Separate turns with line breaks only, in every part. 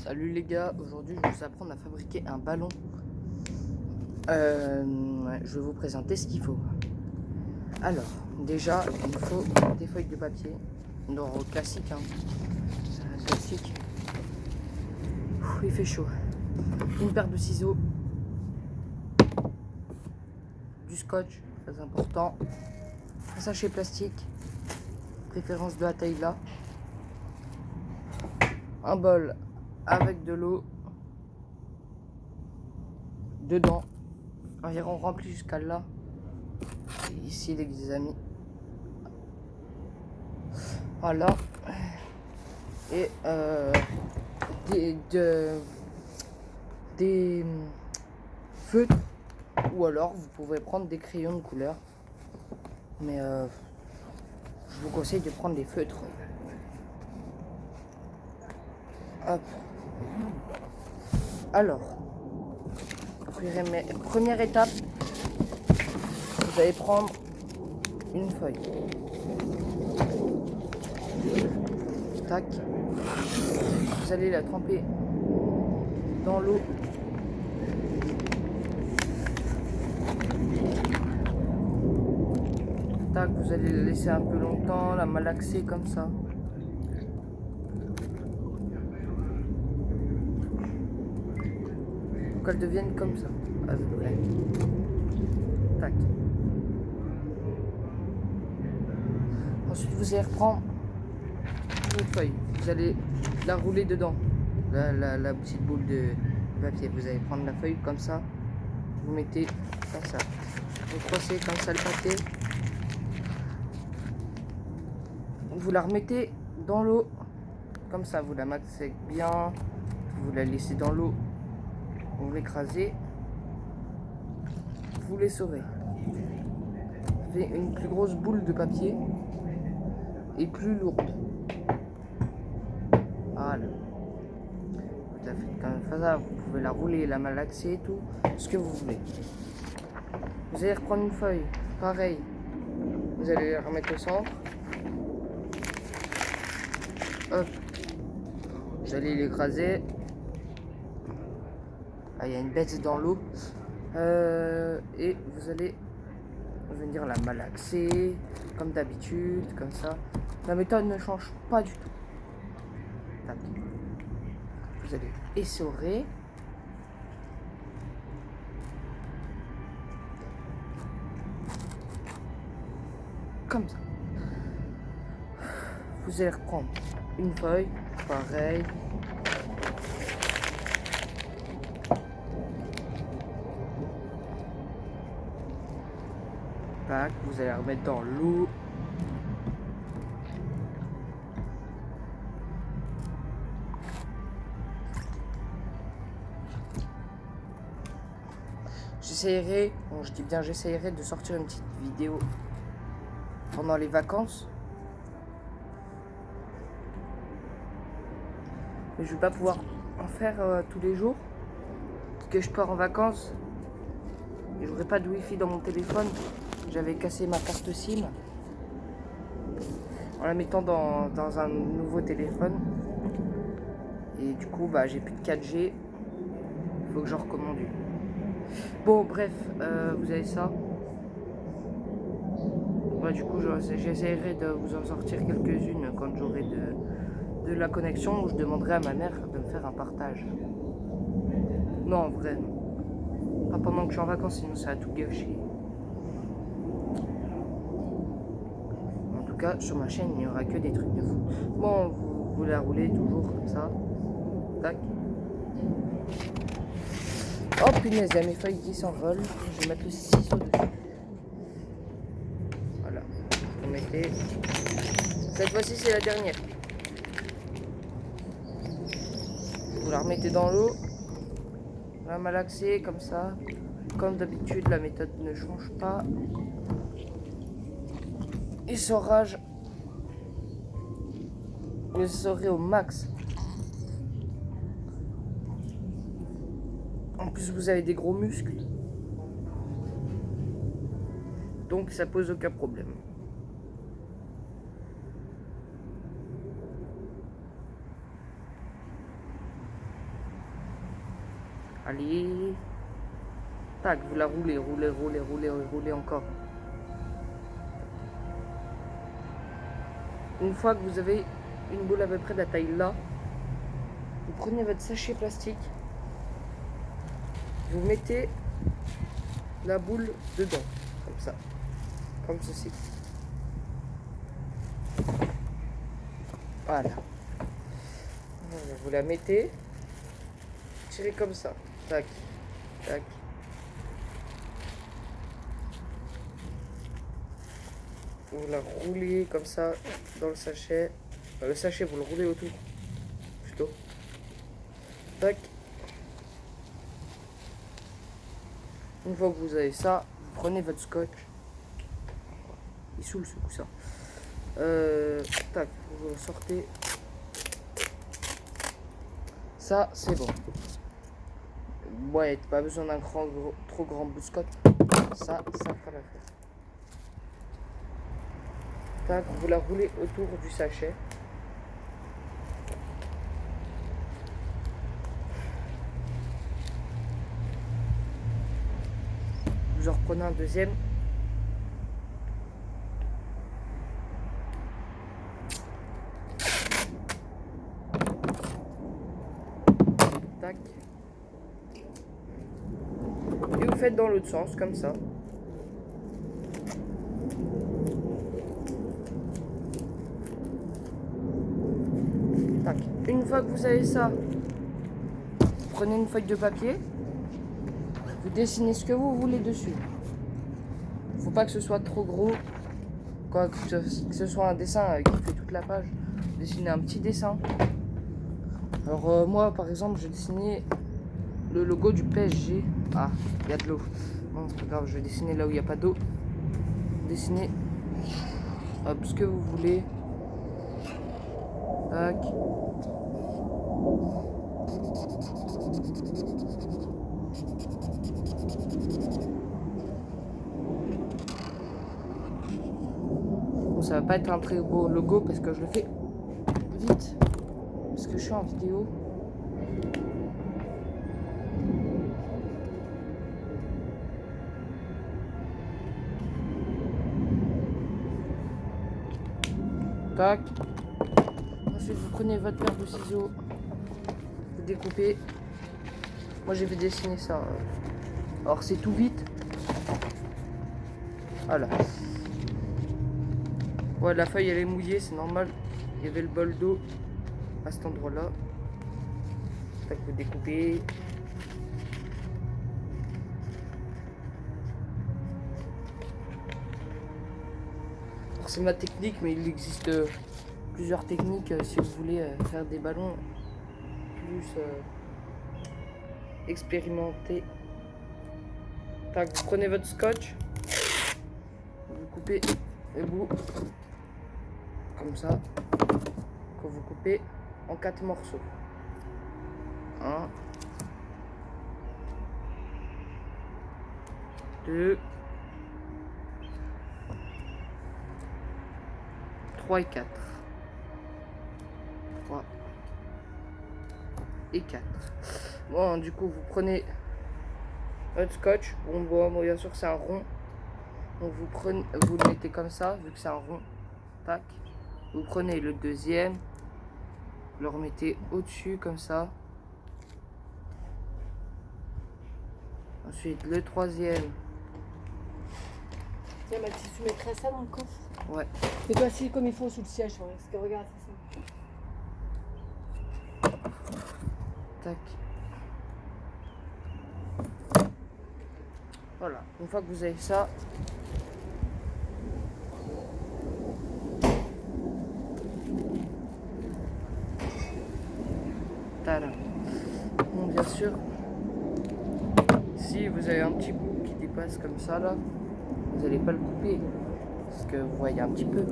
Salut les gars, aujourd'hui je vais vous apprendre à fabriquer un ballon. Je vais vous présenter ce qu'il faut. Alors, déjà il faut des feuilles de papier, donc classique, hein. C'est un classique. Il fait chaud. Une paire de ciseaux, du scotch, très important, un sachet plastique, préférence de la taille là, un bol avec de l'eau dedans, environ rempli jusqu'à là. Et ici les amis, voilà, et des feutres, ou alors vous pouvez prendre des crayons de couleur, mais je vous conseille de prendre des feutres. Hop. Alors, première étape, vous allez prendre une feuille. Tac. Vous allez la tremper dans l'eau. Tac, vous allez la laisser un peu longtemps, la malaxer comme ça. Pour qu'elle devienne comme ça, à peu près. Tac. Ensuite, vous allez reprendre une feuille. Vous allez la rouler dedans. La petite boule de papier. Vous allez prendre la feuille comme ça. Vous mettez comme ça. Vous croisez comme ça le papier. Vous la remettez dans l'eau. Comme ça, vous la maxez bien. Vous la laissez dans l'eau. Vous l'écrasez. Vous l'essorez. Vous faites une plus grosse boule de papier et plus lourde. Voilà. Vous la faites comme ça, vous pouvez la rouler, la malaxer et tout, ce que vous voulez. Vous allez reprendre une feuille, pareil. Vous allez la remettre au centre. Hop. Vous allez l'écraser. Ah, il y a une bête dans l'eau. Et vous allez venir la malaxer, comme d'habitude, comme ça. La méthode ne change pas du tout. Tac. Vous allez essorer. Comme ça. Vous allez reprendre une feuille, pareil. Tac, vous allez la remettre dans l'eau. J'essayerai, bon je dis bien j'essayerai de sortir une petite vidéo pendant les vacances. Mais je vais pas pouvoir en faire tous les jours. Parce que je pars en vacances. Et j'aurai pas de wifi dans mon téléphone. J'avais cassé ma carte SIM. En la mettant dans un nouveau téléphone. Et du coup bah j'ai plus de 4G. Il faut que j'en recommande une. Bon bref, vous avez ça. Bah, du coup j'essaierai de vous en sortir quelques-unes quand j'aurai de la connexion, où je demanderai à ma mère de me faire un partage. Non en vrai, pas pendant que je suis en vacances, sinon ça va tout gâcher. En tout cas sur ma chaîne il n'y aura que des trucs de fou. Bon, vous la roulez toujours comme ça. Tac. Oh punaise, il y a mes feuilles qui s'envolent. Je vais mettre le ciseau dessus. Voilà. Vous mettez. Cette fois-ci, c'est la dernière. Vous la remettez dans l'eau. Vous la malaxez comme ça. Comme d'habitude, la méthode ne change pas. Essorage. Vous essorez au max. En plus, vous avez des gros muscles. Donc, ça pose aucun problème. Allez. Tac, vous la roulez, roulez encore. Une fois que vous avez une boule à peu près de la taille là, vous prenez votre sachet plastique, vous mettez la boule dedans, comme ça, comme ceci. Voilà. Vous la mettez, tirez comme ça, tac, tac. Vous la roulez comme ça dans le sachet. Le sachet, vous le roulez autour, plutôt. Tac. Une fois que vous avez ça, vous prenez votre scotch. Il saoule ce coup ça. Tac, vous le sortez. Ça, c'est bon. Ouais, pas besoin d'un trop grand bout de scotch. Ça fera l'affaire. Tac, vous la roulez autour du sachet. Vous en reprenez un deuxième. Tac. Et vous faites dans l'autre sens, comme ça. Tac. Une fois que vous avez ça, vous prenez une feuille de papier. Vous dessinez ce que vous voulez dessus. Faut pas que ce soit trop gros. Quoi, que ce soit un dessin qui fait toute la page. Dessinez un petit dessin. Alors moi par exemple j'ai dessiné le logo du PSG. Ah, il y a de l'eau. Bon, c'est pas grave, je vais dessiner là où il n'y a pas d'eau. Dessinez hop, ce que vous voulez. Tac. Bon, ça va pas être un très beau logo parce que je le fais vite. Parce que je suis en vidéo. Tac. Ensuite, vous prenez votre paire de ciseaux. Vous découpez. Moi, j'ai fait dessiner ça. Alors, c'est tout vite. Voilà. Ouais, la feuille, elle est mouillée, c'est normal. Il y avait le bol d'eau à cet endroit-là. Tac, vous découpez. C'est ma technique, mais il existe plusieurs techniques si vous voulez faire des ballons plus expérimentés. Tac, vous prenez votre scotch, vous coupez les bouts comme ça, que vous coupez en 4 morceaux. 1, 2, 3 et 4. 3 et 4. Bon, du coup, vous prenez votre scotch. Bon, bien sûr, c'est un rond. Donc, vous le mettez comme ça, vu que c'est un rond. Tac. Vous prenez le deuxième. Vous le remettez au-dessus, comme ça. Ensuite, le troisième.
Tiens, Mathis, tu mettrais ça dans le coffre?
Ouais.
Fais-toi assis comme il faut sous le siège. Parce que regarde, c'est ça.
Tac. Voilà. Une fois que vous avez ça, tada. Bon, bien sûr, si vous avez un petit bout qui dépasse comme ça là, vous n'allez pas le couper parce que vous voyez un petit peu.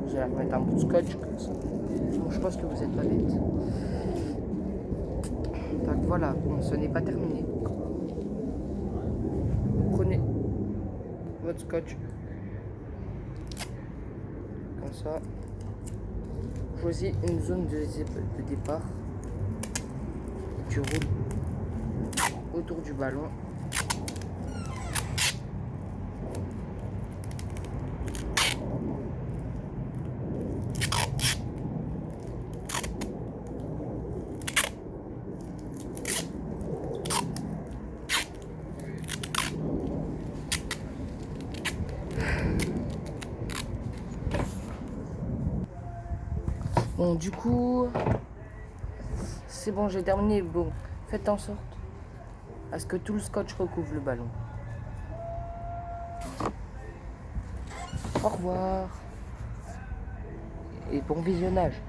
Vous allez remettre un bout de scotch comme ça. Donc, je pense que vous n'êtes pas bête. Donc voilà, bon, ce n'est pas terminé. Vous prenez votre scotch comme ça. Choisis une zone de départ. Tu roules autour du ballon. Bon, du coup, c'est bon, j'ai terminé. Bon, faites en sorte à ce que tout le scotch recouvre le ballon. Au revoir et bon visionnage.